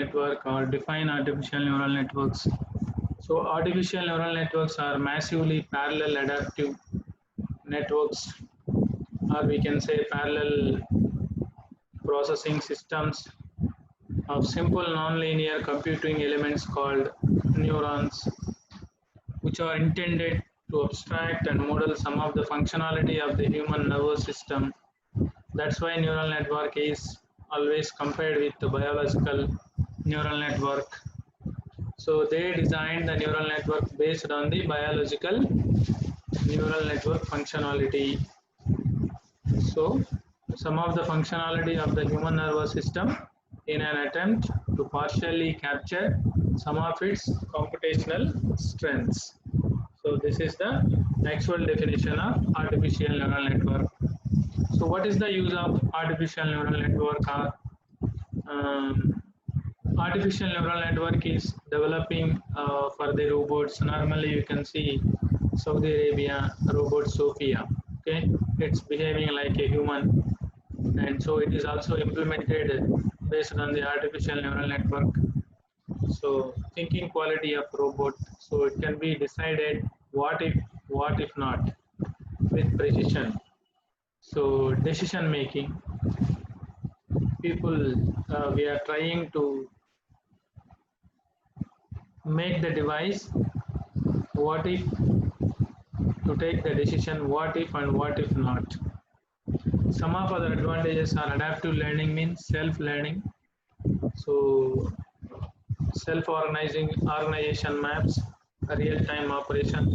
network or define artificial neural networks. So artificial neural networks are massively parallel adaptive networks, or we can say parallel processing systems of simple nonlinear computing elements called neurons, which are intended to abstract and model some of the functionality of the human nervous system. That's why neural network is always compared with the biological neural network. So they designed the neural network based on the biological neural network functionality. So some of the functionality of the human nervous system in an attempt to partially capture some of its computational strengths. So this is the actual definition of artificial neural network. So what is the use of artificial neural network? Um, Artificial neural network is developing for the robots. Normally you can see Saudi Arabia robot Sophia. Okay, it's behaving like a human, and so it is also implemented based on the artificial neural network. So thinking quality of robot, so it can be decided what if not, with precision. So decision making, people, we are trying to make the device what if, to take the decision what if and what if not. Some of other advantages are adaptive learning, means self learning. So self organization maps, a real time operation.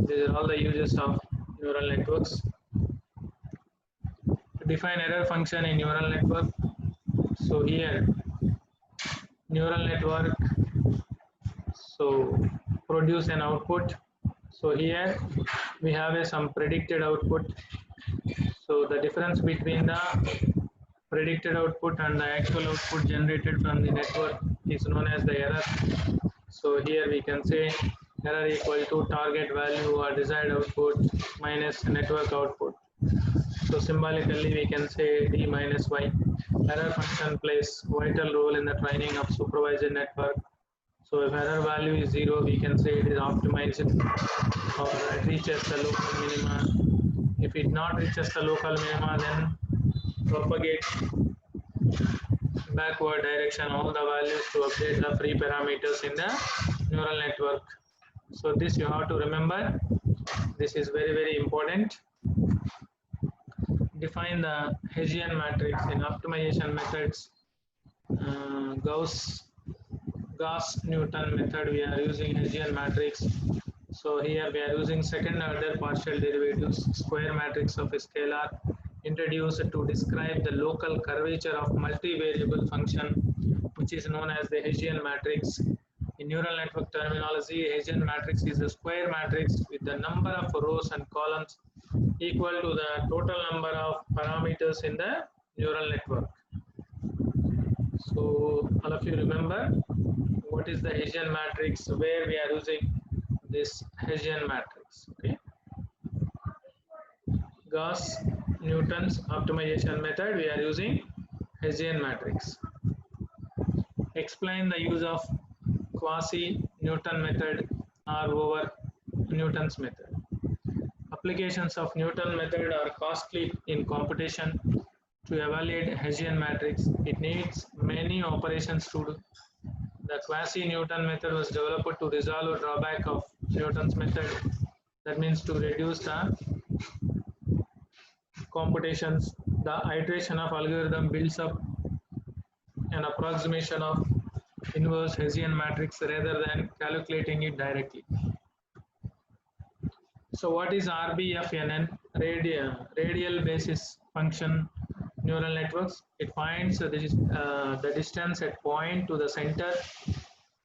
These are all the uses of neural networks. To define error function in neural network. So here neural network, so produce an output. So here we have some predicted output. So the difference between the predicted output and the actual output generated from the network is known as the error. So here we can say error equal to target value or desired output minus network output. So symbolically we can say D minus Y. Error function plays vital role in the training of supervised network. So if error value is 0, we can say it is optimized or it reaches the local minima. If it not reaches the local minima, then propagate backward direction all the values to update the free parameters in the neural network. So this you have to remember. This is very important. Define the Hessian matrix in optimization methods. Gauss-Newton method, we are using Hessian matrix. So here we are using second order partial derivatives, square matrix of a scalar introduced to describe the local curvature of multivariable function, which is known as the Hessian matrix. In neural network terminology, Hessian matrix is a square matrix with the number of rows and columns equal to the total number of parameters in the neural network. So all of you remember what is the Hessian matrix, where we are using this Hessian matrix. Okay, Gauss-Newton's optimization method, we are using Hessian matrix. Explain the use of quasi-Newton method or over Newton's method. Applications of Newton method are costly in computation. To evaluate Hessian matrix, it needs many operations to do. The quasi-Newton method was developed to resolve a drawback of Newton's method. That means to reduce the computations. The iteration of algorithm builds up an approximation of inverse Hessian matrix rather than calculating it directly. So what is RBFNN? Radial basis function neural networks. It finds the distance at point to the center,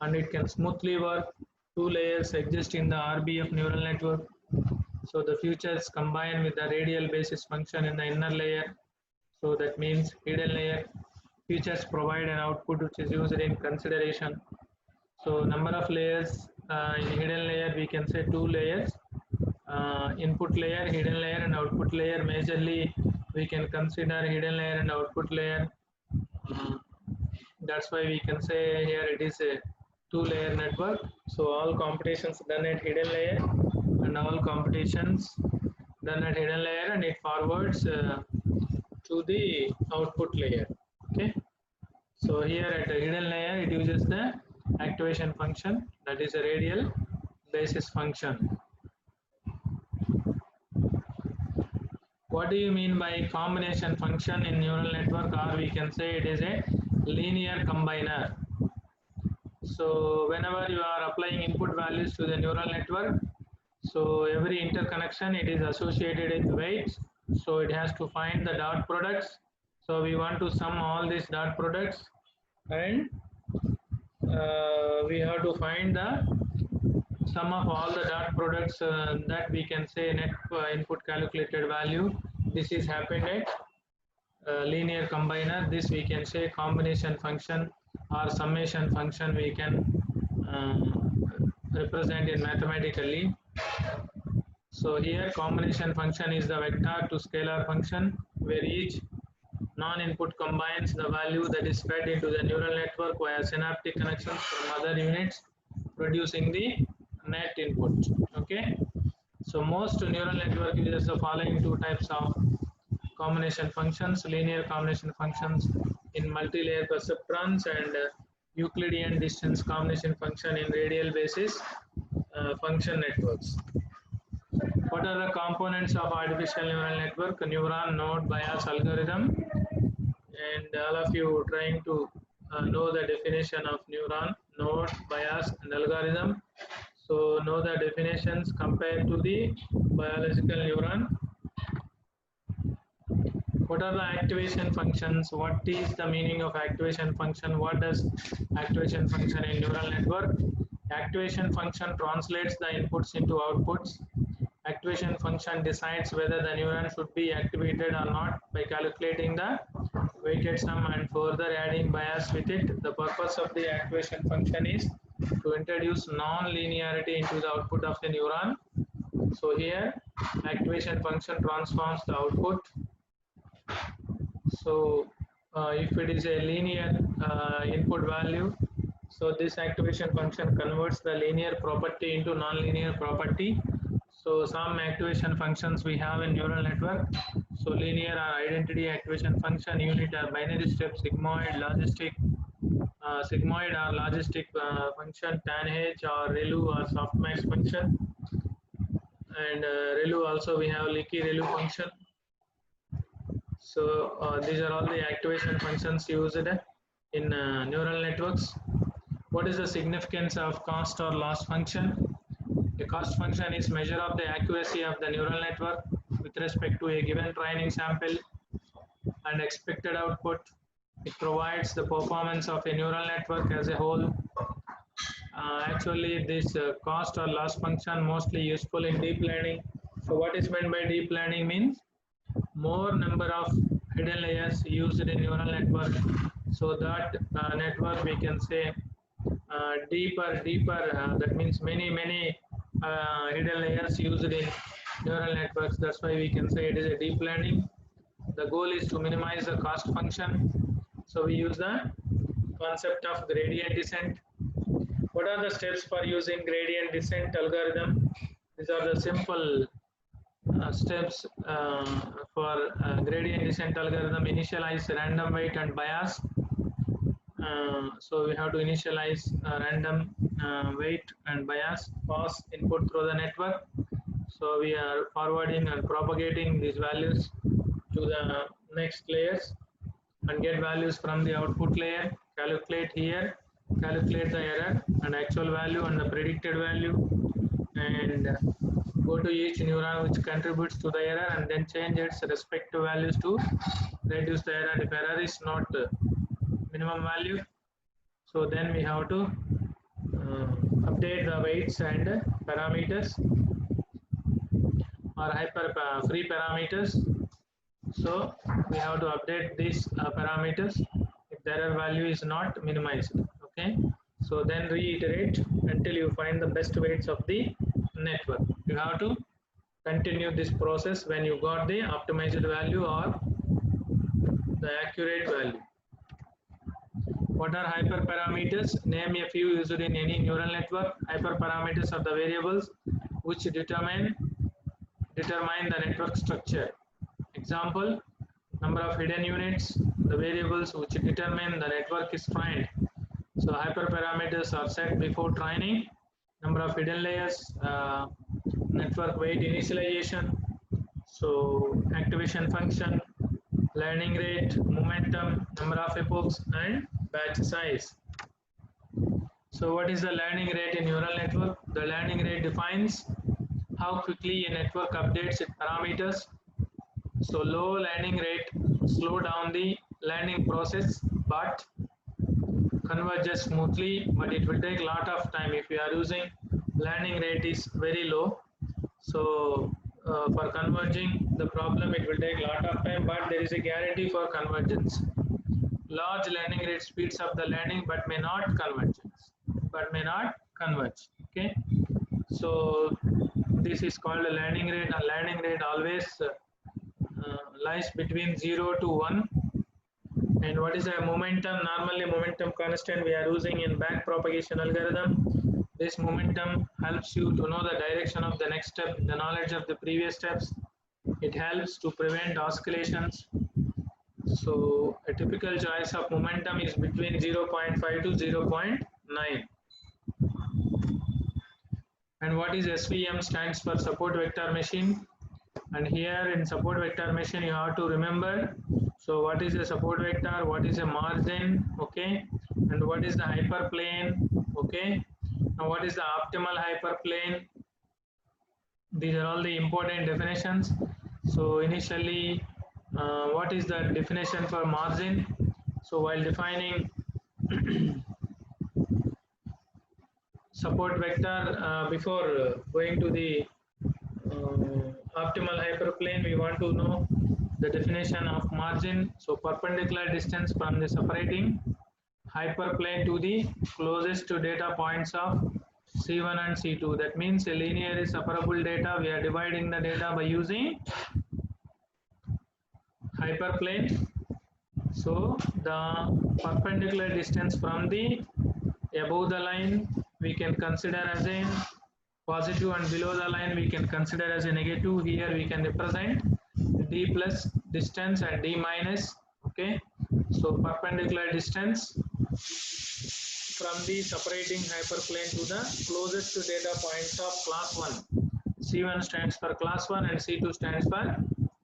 and it can smoothly work. Two layers exist in the RBF neural network. So the features combine with the radial basis function in the inner layer. So that means hidden layer. Features provide an output which is used in consideration. So number of layers in hidden layer, we can say 2 layers. Input layer, hidden layer and output layer. Majorly we can consider hidden layer and output layer. That's why we can say here it is a two-layer network. So all computations done at hidden layer and all computations done at hidden layer, and it forwards to the output layer. Okay. So here at the hidden layer, it uses the activation function, that is a radial basis function. What do you mean by combination function in neural network, or we can say it is a linear combiner? So whenever you are applying input values to the neural network, so every interconnection it is associated with weights, so it has to find the dot products. So we want to sum all these dot products, and we have to find the sum of all the dot products, that we can say net input calculated value. This is happened at linear combiner. This we can say combination function or summation function we can represent in mathematically. So here combination function is the vector to scalar function, where each non-input combines the value that is fed into the neural network via synaptic connections from other units, producing the net input. Okay. So most neural network uses the following two types of combination functions: linear combination functions in multi-layer perceptrons, and Euclidean distance combination function in radial basis function networks. What are the components of artificial neural network? Neuron, node, bias, algorithm. And all of you trying to know the definition of neuron, node, bias, and algorithm. So know the definitions compared to the biological neuron. What are the activation functions? What is the meaning of activation function? What does activation function in neural network? Activation function translates the inputs into outputs. Activation function decides whether the neuron should be activated or not by calculating the weighted sum and further adding bias with it. The purpose of the activation function is to introduce non-linearity into the output of the neuron. So here activation function transforms the output. So if it is a linear input value, so this activation function converts the linear property into non-linear property. So some activation functions we have in neural network. So linear or identity activation function, unit or binary step, sigmoid, logistic, sigmoid or logistic function, tanh or ReLU or softmax function, and ReLU also we have leaky ReLU function. So these are all the activation functions used in neural networks. What is the significance of cost or loss function? A cost function is measure of the accuracy of the neural network with respect to a given training sample and expected output. It provides the performance of a neural network as a whole. Actually, this cost or loss function mostly useful in deep learning. So what is meant by deep learning means more number of hidden layers used in neural network, so that network we can say deeper, that means many hidden layers used in neural networks. That's why we can say it is a deep learning. The goal is to minimize the cost function. So we use the concept of gradient descent. What are the steps for using gradient descent algorithm? These are the simple steps for gradient descent algorithm. Initialize random weight and bias. So we have to initialize random weight and bias, pass input through the network. So we are forwarding and propagating these values to the next layers and get values from the output layer. Calculate here, calculate the error and actual value and the predicted value, and go to each neuron which contributes to the error and then change its respective values to reduce the error. If error is not minimum value, so then we have to update the weights and parameters or free parameters. So we have to update these parameters if the error value is not minimized. Okay, so then reiterate until you find the best weights of the network. You have to continue this process when you got the optimized value or the accurate value. What are hyperparameters? Name a few used in any neural network. Hyperparameters are the variables which determine the network structure. Example, number of hidden units, the variables which determine the network is trained. So hyperparameters are set before training. Number of hidden layers, network weight initialization, so activation function, learning rate, momentum, number of epochs, and batch size. So what is the learning rate in neural network? The learning rate defines how quickly a network updates its parameters. So low learning rate slow down the learning process but converges smoothly, but it will take a lot of time if you are using learning rate is very low. So for converging the problem it will take a lot of time, but there is a guarantee for convergence. Large learning rate speeds up the learning but may not converge. Okay, so this is called a learning rate. A learning rate always lies between 0 to 1. And what is a momentum? Normally momentum constant we are using in back propagation algorithm. This momentum helps you to know the direction of the next step, the knowledge of the previous steps. It helps to prevent oscillations. So a typical choice of momentum is between 0.5 to 0.9. And what is SVM? Stands for support vector machine. And here in support vector machine you have to remember, so what is a support vector, what is a margin, okay, and what is the hyperplane, okay, now what is the optimal hyperplane. These are all the important definitions. So initially what is the definition for margin? So while defining support vector, before going to the optimal hyperplane, we want to know the definition of margin. So perpendicular distance from the separating hyperplane to the closest to data points of C1 and C2. That means a linearly separable data. We are dividing the data by using hyperplane. So the perpendicular distance from the above the line we can consider as a positive, and below the line we can consider as a negative. Here we can represent d plus distance and d minus. Okay, so perpendicular distance from the separating hyperplane to the closest to data points of class 1. C1 stands for class 1 and C2 stands for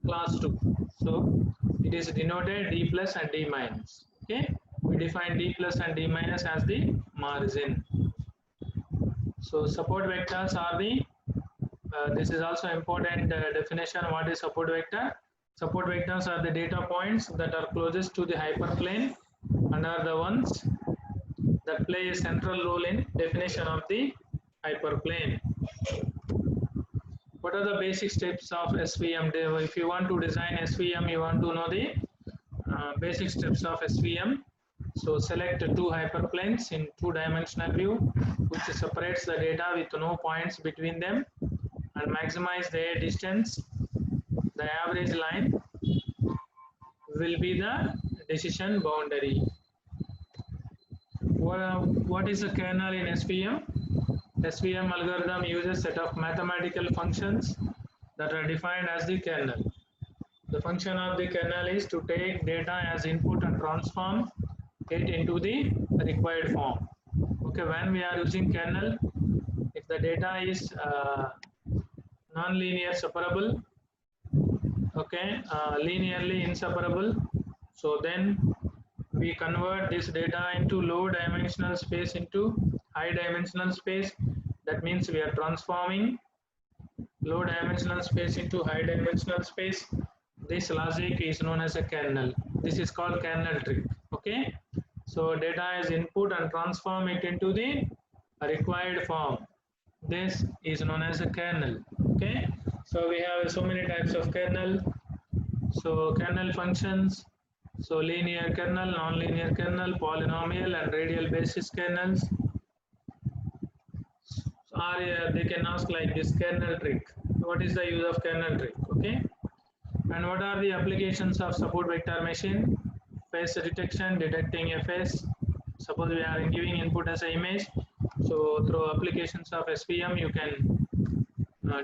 class 2. So it is denoted d plus and d minus. Okay, we define d plus and d minus as the margin. So support vectors are the, this is also important definition. What is support vector? Support vectors are the data points that are closest to the hyperplane and are the ones that play a central role in definition of the hyperplane. What are the basic steps of SVM? If you want to design SVM, you want to know the basic steps of SVM. So select two hyperplanes in two-dimensional view, which separates the data with no points between them, and maximize their distance. The average line will be the decision boundary. What is the kernel in SVM? SVM algorithm uses a set of mathematical functions that are defined as the kernel. The function of the kernel is to take data as input and transform it into the required form. Okay, when we are using kernel, if the data is non-linear separable, okay, linearly inseparable, so then we convert this data into low dimensional space into high dimensional space. That means we are transforming low dimensional space into high dimensional space. This logic is known as a kernel. This is called kernel trick. Okay, so data as input and transform it into the required form. This is known as a kernel. Okay, so we have so many types of kernel. So kernel functions, so linear kernel, non-linear kernel, polynomial and radial basis kernels. Or they can ask like this, kernel trick. What is the use of kernel trick? Okay, and what are the applications of support vector machine? Face detection, detecting a face, Suppose we are giving input as an image. So through applications of SVM, you can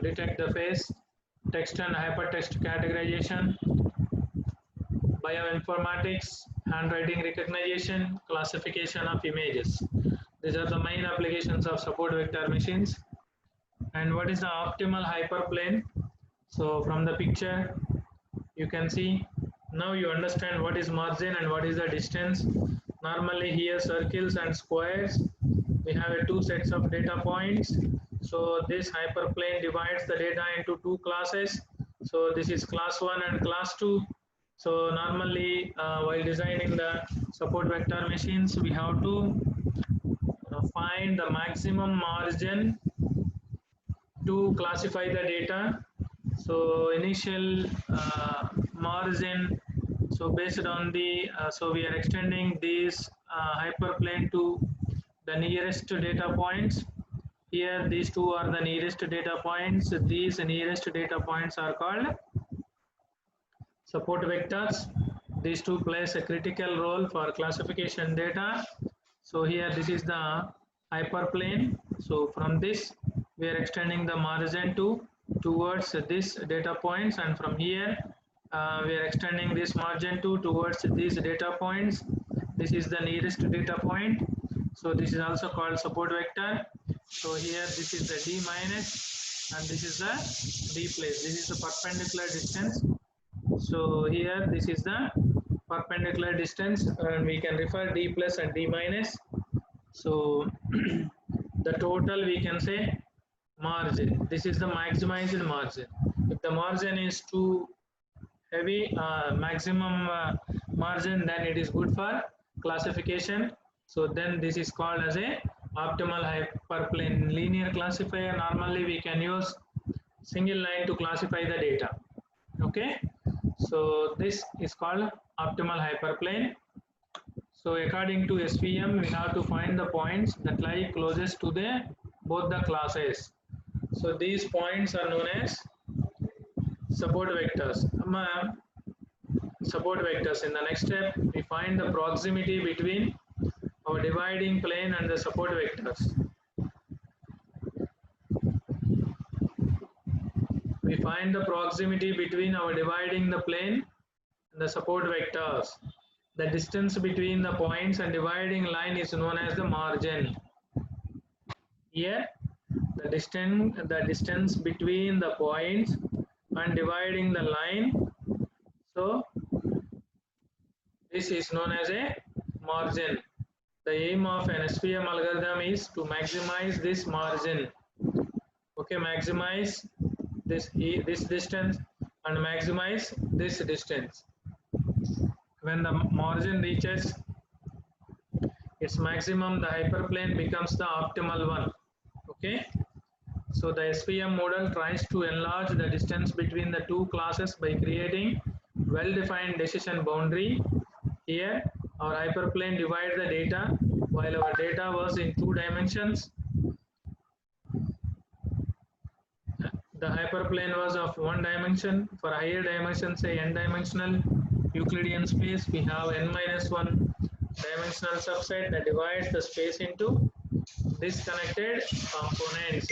detect the face, text and hypertext categorization, bioinformatics, handwriting recognition, classification of images. These are the main applications of support vector machines. And what is the optimal hyperplane? So from the picture, you can see, now you understand what is margin and what is the distance. Normally here circles and squares, we have two sets of data points. So this hyperplane divides the data into two classes. So this is class 1 and class 2. So normally while designing the support vector machines, we have to find the maximum margin to classify the data. So initial margin, so based on the, so we are extending this hyperplane to the nearest data points. Here these two are the nearest data points. These nearest data points are called support vectors. These two plays a critical role for classification data. So here this is the hyperplane. So from this we are extending the margin towards this data points, and from here we are extending this margin towards these data points. This is the nearest data point. So this is also called support vector. So here this is the D minus and this is the D place. This is the perpendicular distance. So here this is the perpendicular distance, and we can refer D plus and D minus. So the total we can say margin. This is the maximized margin. If the margin is too heavy, maximum margin, then it is good for classification. So then this is called as a optimal hyperplane linear classifier. Normally we can use single line to classify the data. Okay, so this is called optimal hyperplane. So according to SVM, we have to find the points that lie closest to the both the classes. So these points are known as support vectors. Support vectors. In the next step, we find the proximity between our dividing plane and the support vectors. We find the proximity between our dividing the plane and the support vectors. The distance between the points and dividing line is known as the margin. Here, the distance between the points and dividing the line. So this is known as a margin. The aim of an SVM algorithm is to maximize this margin. Okay, maximize this distance and maximize this distance. When the margin reaches its maximum, the hyperplane becomes the optimal one. Okay, so the SVM model tries to enlarge the distance between the two classes by creating well-defined decision boundary. Here our hyperplane divides the data while our data was in 2 dimensions. The hyperplane was of 1 dimension. For higher dimensions, say n dimensional Euclidean space, we have n-1 dimensional subset that divides the space into disconnected components.